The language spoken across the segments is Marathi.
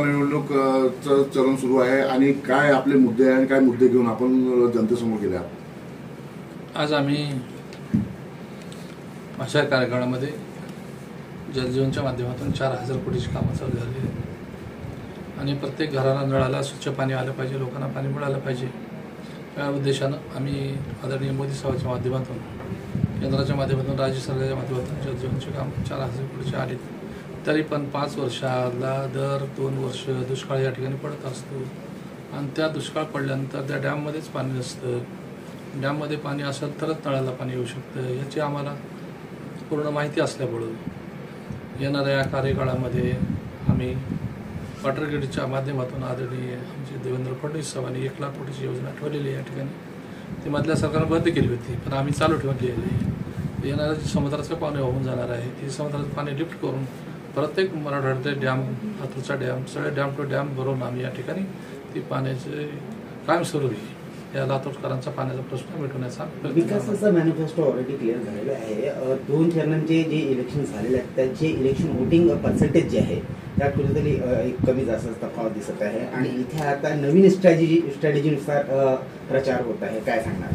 निवडणूक चरण सुरू आहे आणि काय आपले मुद्दे आहे आणि काय मुद्दे घेऊन आपण जनतेसमोर गेले आहात? आज आम्ही माझ्या कार्यकाळामध्ये जलजीवनच्या माध्यमातून 4,000 कोटीची कामं चालू झाली आहेत आणि प्रत्येक घराला नळाला स्वच्छ पाणी आलं पाहिजे, लोकांना पाणी मिळालं पाहिजे या उद्देशानं आम्ही आदरणीय मोदी साहेबांच्या माध्यमातून, केंद्राच्या माध्यमातून, राज्य सरकारच्या माध्यमातून जलजीवनचे काम 4,000 कोटीचे आले. तरी पण 5 वर्षाला दर 2 वर्ष दुष्काळ या ठिकाणी पडत असतो आणि त्या दुष्काळ पडल्यानंतर त्या डॅममध्येच पाणी नसतं. डॅममध्ये पाणी असेल तरच नळाला पाणी येऊ शकतं याची आम्हाला पूर्ण माहिती असल्यामुळं येणाऱ्या कार्यकाळामध्ये आम्ही वॉटरग्रीडच्या माध्यमातून आदरणीय आमचे देवेंद्र फडणवीस साहेबांनी 1 लाख कोटीची योजना ठेवलेली या ठिकाणी. ती मधल्या सरकारनं बंद केली होती पण आम्ही चालू ठेवली आहे. येणारं जे समुद्राचं पाणी वाहून जाणार आहे ती समुद्राचं पाणी लिफ्ट करून प्रत्येक मराठवाड्यातले डॅम, हातूरचा डॅम, सगळे डॅम टू डॅम भरून आम्ही या ठिकाणी ती पाण्याचे कायमस्वरूपी या लातूरकरांचा पाण्याचा प्रश्न मिटवण्याचा विकासाचा मॅनिफेस्टो ऑलरेडी क्लिअर झालेला आहे. 2 चरणांचे जे इलेक्शन झालेले आहेत त्यांचे इलेक्शन वोटिंग पर्सेंटेज जे आहे त्यात कुठेतरी एक कमी जास्त तफावत दिसत आहे आणि इथे आता नवीन स्ट्रॅटेजीनुसार प्रचार होत आहे. काय सांगणार?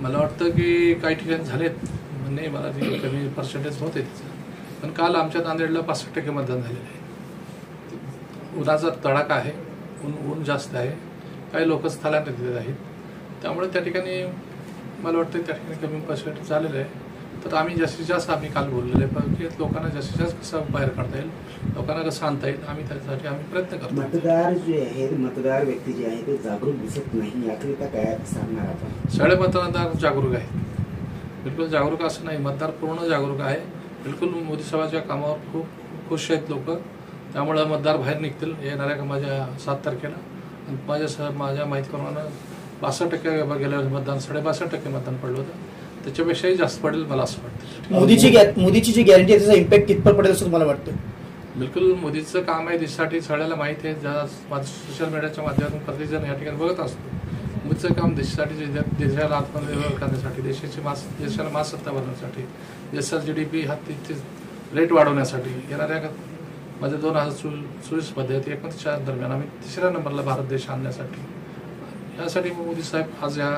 मला वाटतं की काही ठिकाणी झालेत, नाही मला ती कमी पर्सेंटेज होते तिचं, पण काल आमच्या नांदेडला 65% मतदान झालेलं आहे. उन्हाचा तडाखा आहे, ऊन जास्त आहे, काही लोक स्थलांतरित आहेत, त्यामुळे त्या ठिकाणी मला वाटतं त्या ठिकाणी कमी पर्सेंटेज झालेलं आहे. तर आम्ही जास्तीत जास्त आम्ही काल बोललेलं आहे पण की लोकांना जास्तीत जास्त कसं बाहेर काढता येईल, लोकांना कसं आणता येईल, आम्ही त्यासाठी आम्ही प्रयत्न करतो. मतदार जे आहे, मतदार व्यक्ती जे आहे ते जागरूक दिसत नाही, याकरिता काय सांगणार आपण? सगळे मतदार जागरूक आहेत, बिलकुल जागरूक असं नाही, मतदार पूर्ण जागरूक आहे. बिलकुल मोदी साहेबांच्या कामावर खूप खुश आहेत लोक, त्यामुळं मतदार बाहेर निघतील येणाऱ्या माझ्या 7 तारखेला. आणि माझ्या माहितीप्रमाणे 62% गेल्या मतदान 62.5% मतदान पडलं होतं, त्याच्यापेक्षाही जास्त पडेल मला असं वाटतं. मोदीची जी गॅरंटी आहे त्याचा इम्पॅक्ट कितपत पडेल असं मला वाटतं? बिलकुल मोदीचं काम आहे, देशासाठी सगळ्याला माहिती आहे. ज्या सोशल मीडियाच्या माध्यमातून प्रत्येकजण या ठिकाणी बघत असतो. मोदीचं काम देशासाठी, देशाला आत्मनिर्भर करण्यासाठी, देशाला महासत्ता बनवण्यासाठी, देशाचा GDP हा रेट वाढवण्यासाठी, येणाऱ्या माझ्या 2024 ते 29 दरम्यान आम्ही 3ऱ्या नंबरला भारत देश आणण्यासाठी, यासाठी मोदी साहेब आज या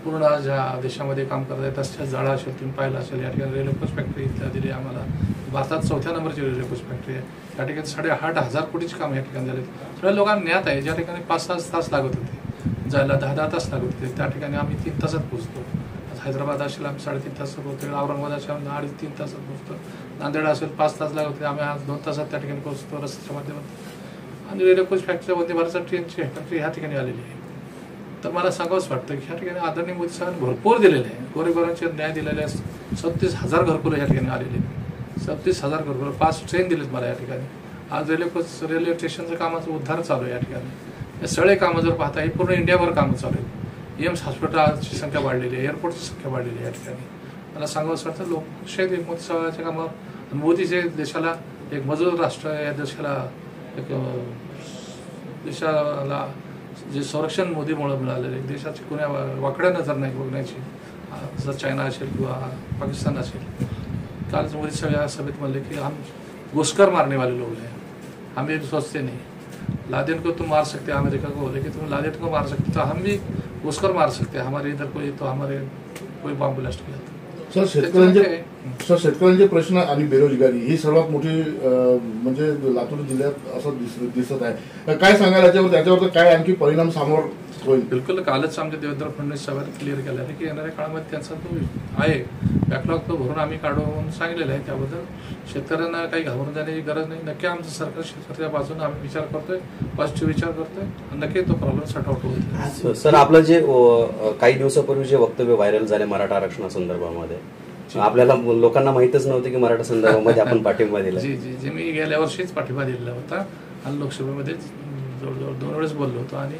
पूर्ण आज ह्या देशामध्ये काम करत आहेत. तसंच जाळा असेल, तुम्ही पाहिलं असेल, या ठिकाणी रेल्वे कोच फॅक्टरी दिली आम्हाला. भारतात 4थ्या नंबरची रेल्वे कोच फॅक्टरी आहे. या ठिकाणी 8,500 कोटीची काम या ठिकाणी झाले. सगळ्या लोकांना ज्ञात आहे, ज्या ठिकाणी 5-6 तास लागत होते जायला, 10-10 तास लागत होते, त्या ठिकाणी आम्ही 3 तासात पोहोचतो. हैदराबाद असेल आम्ही 3.5 तासात पोहोचतो, औरंगाबाद असेल आम्ही 2.5-3 तासात पोहोचतो, नांदेड असेल 5 तास लागत होते, आम्ही आज 2 तासात त्या ठिकाणी पोहोचतो रस्त्याच्या माध्यमातून. आणि रेल्वे कोच फॅक्टरी, वंदे भारतच्या ट्रेनची फॅक्टरी ह्या ठिकाणी आलेली आहे. तर मला सांगावंच वाटतं की ह्या ठिकाणी आदरणीय मोदी साहेबांनी भरपूर दिलेले आहे, गोरेगोरांचे न्याय दिलेले आहे. 37,000 घरकुलं या ठिकाणी आलेले, 37,000 घरकुलं, 5 ट्रेन दिलेत मला या ठिकाणी. आज रेल्वे स्टेशनचं कामाचं उद्धार चालू आहे या ठिकाणी. हे सगळे कामं जर पाहता, हे पूर्ण इंडियाभर कामं चालू आहेत. एम्स हॉस्पिटलची संख्या वाढलेली आहे, एअरपोर्टची संख्या वाढलेली आहे या ठिकाणी. मला सांगावंच वाटतं लोक खुश आहेत मोदी साहेबांच्या कामावर. मोदी जे देशाला एक मजबूत राष्ट्र, या देशाला जे संरक्षण मोदीमुळे मिळालेले, देशाची कोण्या वाकड्या नजर नाही बघण्याची, जर चायना असेल किंवा पाकिस्तान असेल. कालच मोदी साहेब या सभेत म्हणले की हम घुसकर मारने वाले लोग हैं, हम ये सोचते नहीं लादेन को तुम मार सकते, अमेरिका को बोले कि तुम लादेन को मार सकते तो हम भी घुसकर मार सकते, हमारे इधर कोई बॉम्ब ब्लास्ट किया. सर, शेतकऱ्यांचे प्रश्न आणि बेरोजगारी ही सर्वात मोठी म्हणजे लातूर जिल्ह्यात असं दिसत आहे. काय सांगाल त्याच्यावर काय आणखी परिणाम समोर होईल? बिलकुल, कालच आमच्या देवेंद्र फडणवीस साहेबांनी क्लिअर केलं आहे की येणाऱ्या काळामध्ये त्यांचा तो आहे बॅकलॉग तो भरून आम्ही काढून सांगितलेलं आहे. त्याबद्दल शेतकऱ्यांना काही घाबरून जाण्याची गरज नाही. नक्की आमचं सरकार शेतकऱ्याच्या बाजूने आम्ही विचार करतोय, पॉझिटिव्ह विचार करतोय, नक्की तो प्रॉब्लेम सॉर्ट आउट होईल. सर, आपलं जे काही दिवसापूर्वी जे वक्तव्य व्हायरल झाले मराठा आरक्षणासंदर्भामध्ये, आपल्याला लोकांना माहितच नव्हते की मराठा संदर्भामध्ये आपण पाठिंबा दिला. जी मी गेल्या वर्षीच पाठिंबा दिलेला होता आणि लोकसभेमध्ये जवळजवळ 2 वेळेस बोललो होतो आणि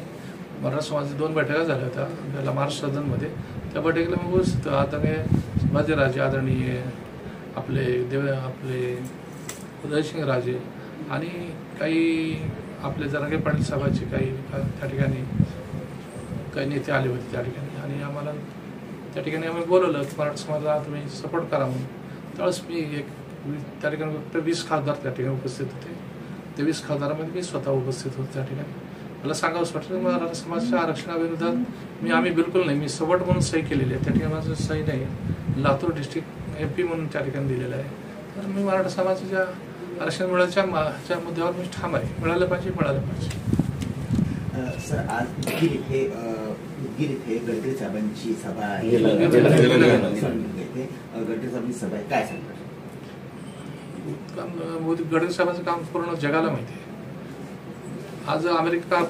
मराठा समाजाच्या 2 बैठका झाल्या होत्या आपल्याला महाराष्ट्र सदनमध्ये. त्या बैठकीला मग उपस्थित आदरणीय संभाजीराजे, आदरणीय आपले उदयसिंग राजे आणि काही आपले जरांगे पाटील साहेबांचे काही त्या ठिकाणी काही नेते आले होते त्या ठिकाणी आणि आम्हाला त्या ठिकाणी आम्ही बोलवलं की मराठा समाजाला तुम्ही सपोर्ट करा म्हणून. त्यावेळेस मी त्या ठिकाणी फक्त 20 खासदार त्या ठिकाणी उपस्थित होते. 23 खासदारांमध्ये मी स्वतः उपस्थित होतो त्या ठिकाणी. मला सांगावंच वाटतं मराठा समाजाच्या आरक्षणाविरोधात मी बिलकुल नाही, मी सबट म्हणून सही केलेली आहे. त्या ठिकाणी माझं सही नाही, लातूर डिस्ट्रिक्ट MP म्हणून त्या ठिकाणी दिलेलं आहे. तर मी मराठा समाजाच्या आरक्षण मिळायच्या मुद्द्यावर मी ठाम आहे. मिळालं पाहिजे. सर, आज उदगीर इथे गडकरी साहेबांची सभा आहे. गडकरी साहेबांची सभा आहे, काय सांगतात? गडकरी साहेबांचं काम पूर्ण जगाला माहिती आहे. आज अमेरिका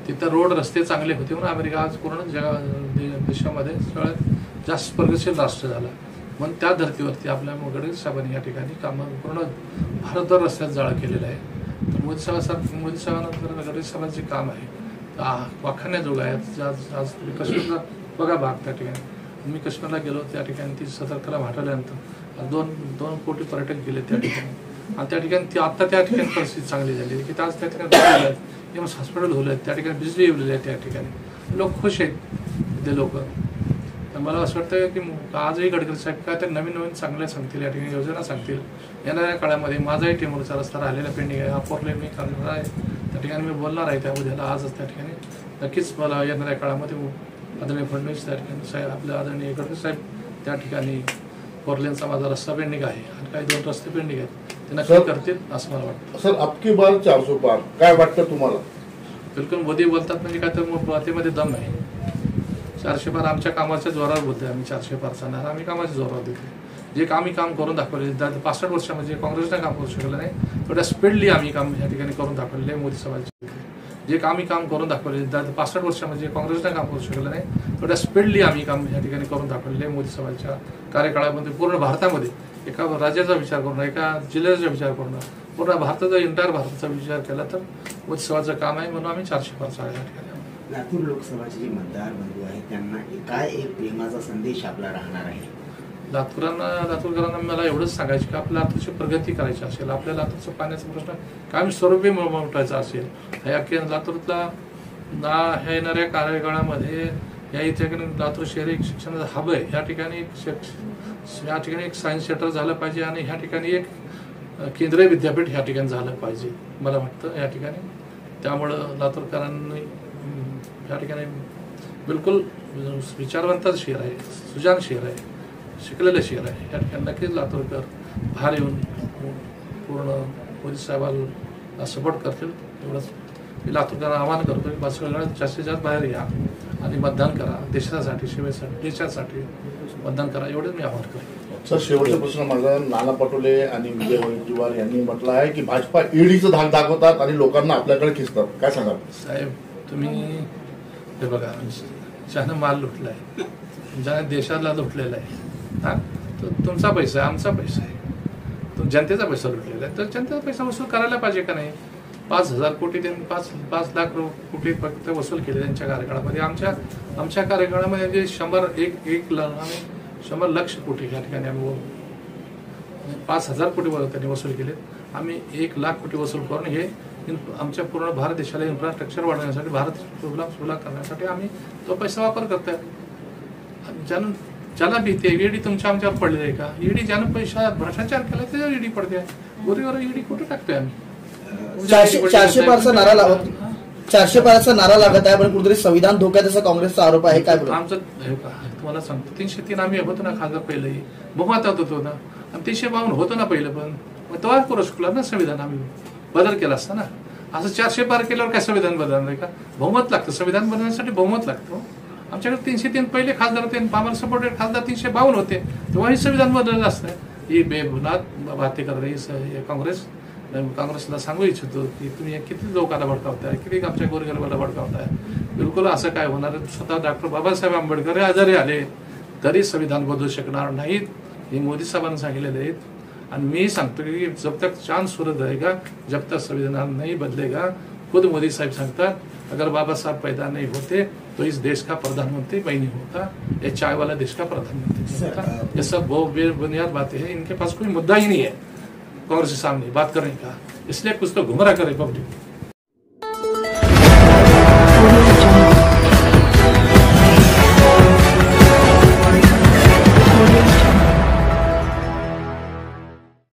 तिथं रोड रस्ते चांगले होते म्हणून अमेरिका आज पूर्ण देशामध्ये सगळ्यात जास्त प्रगतशील राष्ट्र झाला. म्हणून त्या धर्तीवरती आपल्या गडकरी साहेबांनी या ठिकाणी काम पूर्ण भारतभर रस्त्यात जाळा केलेला आहे. तर मोदी साहेबांनंतर गडकरी साहेबांचे काम आहे वाखाण्याजोग आहे. आज काश्मीरला बघा भाग, त्या ठिकाणी मी काश्मीरला गेलो, त्या ठिकाणी ती सतर्कता वाढवल्यानंतर 2 कोटी पर्यटक गेले त्या ठिकाणी. आणि त्या ठिकाणी आता त्या ठिकाणी परिस्थिती चांगली झाली की आज त्या ठिकाणी हॉस्पिटल होले आहेत, त्या ठिकाणी बिजली येवलेली आहे, त्या ठिकाणी लोक खुश आहेत ते लोक. मला असं वाटतं की आजही गडकरी साहेब काय ते नवीन चांगल्या सांगतील, या ठिकाणी योजना सांगतील. येणाऱ्या काळामध्ये माझाही टेंबूरचा रस्ता राहिलेला पेंडिंग आहे, अपोरले मी करणार आहे, त्या ठिकाणी मी बोलणार आहे त्या उद्याला. आजच त्या ठिकाणी नक्कीच मला येणाऱ्या काळामध्ये आदरणीय फडणवीस त्या ठिकाणी साहेब, आपल्या आदरणीय गडकरी साहेब त्या ठिकाणी फोरलेनचा माझा रस्ता पेंडिंग आहे आणि काही 2 रस्ते पेंडिंग आहेत, ते नक्की करतील असं मला वाटतं. सर, अबकी बार 400 पार काय वाटतं तुम्हाला? बिलकुल मोदी बोलतात म्हणजे काय तर बातेमध्ये दम आहे. 400 पार आमच्या कामाच्या जोरावर बोलतोय आम्ही. 400 पार सांगणार आम्ही कामाच्या जोरावर देतो. जे आम्ही काम करून दाखवले 65 वर्षामध्ये काँग्रेसने काम करू शकलं नाही, थोड्या स्पीडली आम्ही काम या ठिकाणी करून दाखवले मोदी साहेबांचे. जे आम्ही काम करून दाखवले 65 वर्षामध्ये काँग्रेसने काम करू शकलं नाही, थोड्या स्पीडली आम्ही काम या ठिकाणी करून दाखवले मोदी साहेबांच्या कार्यकाळामध्ये. पूर्ण भारतामध्ये एका राज्याचा विचार करून, एका जिल्ह्याचा विचार करून, पूर्ण भारताचा इंटायर भारताचा विचार केला तर मोदी साहेबांचं काम आहे. म्हणून आम्ही 400 पार या ठिकाणी. लातूर लोकसभाचे जे मतदार बंधू आहेत त्यांना काय एक प्रेमाचा संदेश आपला राहणार आहे? लातूरकरांना मला एवढंच सांगायचं की आपल्या लातूरची प्रगती करायची असेल, आपल्या लातूरचा पाण्याचा प्रश्न कायम स्वरूपी मोठायचा असेल, या लातूरला ह्या येणाऱ्या कार्यकाळामध्ये या इथे लातूर शहर एक शिक्षणाचा हब आहे. या ठिकाणी एक सायन्स सेंटर झालं पाहिजे आणि ह्या ठिकाणी एक केंद्रीय विद्यापीठ ह्या ठिकाणी झालं पाहिजे मला वाटतं या ठिकाणी. त्यामुळं लातूरकरांनी या ठिकाणी बिलकुल विचारवंत शहर आहे, सुजान शहर आहे, शिकलेलं शहर आहे. या ठिकाणी नक्कीच लातूरकर बाहेर येऊन पूर्ण मोदी साहेबांना सपोर्ट करतील. एवढंच मी लातूरकरांना आवाहन करतो की सगळ्यांना जास्तीत जास्त बाहेर या आणि मतदान करा, देशासाठी, सेवेसाठी, देशासाठी मतदान करा, एवढंच मी आवाहन करतो. सर, शेवटचा प्रश्न माझा. नाना पटोले आणि विजय वडेट्टीवार यांनी म्हटलं आहे की भाजपा ईडीचं धाक दाखवतात आणि लोकांना आपल्याकडे खिचतात, काय सांगाल? साहेब, तुम्ही हे बघा, ज्यानं माल लुटलाय, ज्यानं देशाला लुटलेला आहे, हा तो तुमचा पैसा आहे, आमचा पैसा आहे, तो जनतेचा पैसा लुटलेला आहे. तर जनतेचा पैसा वसूल करायला पाहिजे का नाही? 5,000 कोटी त्यांनी 5 लाख कोटी फक्त वसूल केले त्यांच्या कार्यकाळामध्ये. आमच्या कार्यकाळामध्ये जे 100 लक्ष कोटी या ठिकाणी आम्ही 5,000 कोटी त्यांनी वसूल केले. आम्ही 1 लाख कोटी वसूल करून हे आमच्या पूर्ण भारत देशाला इन्फ्रास्ट्रक्चर वाढवण्यासाठी, भारत सुलभ करण्यासाठी आम्ही तो पैसा वापर करतोय. ज्याला भीती आहे, ईडी तुमच्या आमच्यावर पडले आहे का? ईडी ज्यानं पैसा भ्रष्टाचार केला त्याच्यावर ईडी पडते. गोरीवर ईडी कुठे टाकतोय आम्ही? 400 पारचा नारा लावत, 400 पारचा नारा लागत आहे पण कुठेतरी संविधान धोक्यात असा काँग्रेसचा आरोप आहे. काय आमचं तुम्हाला सांगतो 303 आम्ही होतो ना खासदार पहिलंही बहुमतात होतो ना, आणि 352 होतो ना पहिलं, पण तेव्हा करू शकला ना संविधान, आम्ही बदल केला असता ना. असं 400 पार केल्यावर काय संविधान बदलणार आहे का? बहुमत लागतं, संविधान बदलण्यासाठी बहुमत लागतं. आमच्याकडे 303 पहिले खासदार होते, आम्हाला सपोर्टेड खासदार 352 होते, तेव्हाही संविधान बदललं असतं. ही बेबुनाद बाते कर रही काँग्रेसला सांगू इच्छितो की तुम्ही किती लोकांना भडकावताय, किती आमच्या गोरगरिबाला भडकावताय. बिलकुल असं काय होणार? स्वतः डॉक्टर बाबासाहेब आंबेडकर आजारी आले तरी संविधान बदलू शकणार नाहीत, हे मोदी साहेबांनी सांगितलेले आहेत. आणि मी सांगतो की जब तक चांद सूरज रहेगा, जब तक संविधान नहीं बदलेगा. खुद मोदी साहब सांगतात, अगर बाबा साहब पैदा नहीं होते तो इस देश का प्रधानमंत्री मैं नहीं होता, ये चाय वाला देश का प्रधानमंत्री नहीं होता. ये सब बहुत बेबुनियाद बातें हैं, इनके पास कोई मुद्दा ही नहीं है कांग्रेस के सामने बात करने का, इसलिए कुछ तो गुमराह करे पब्लिक.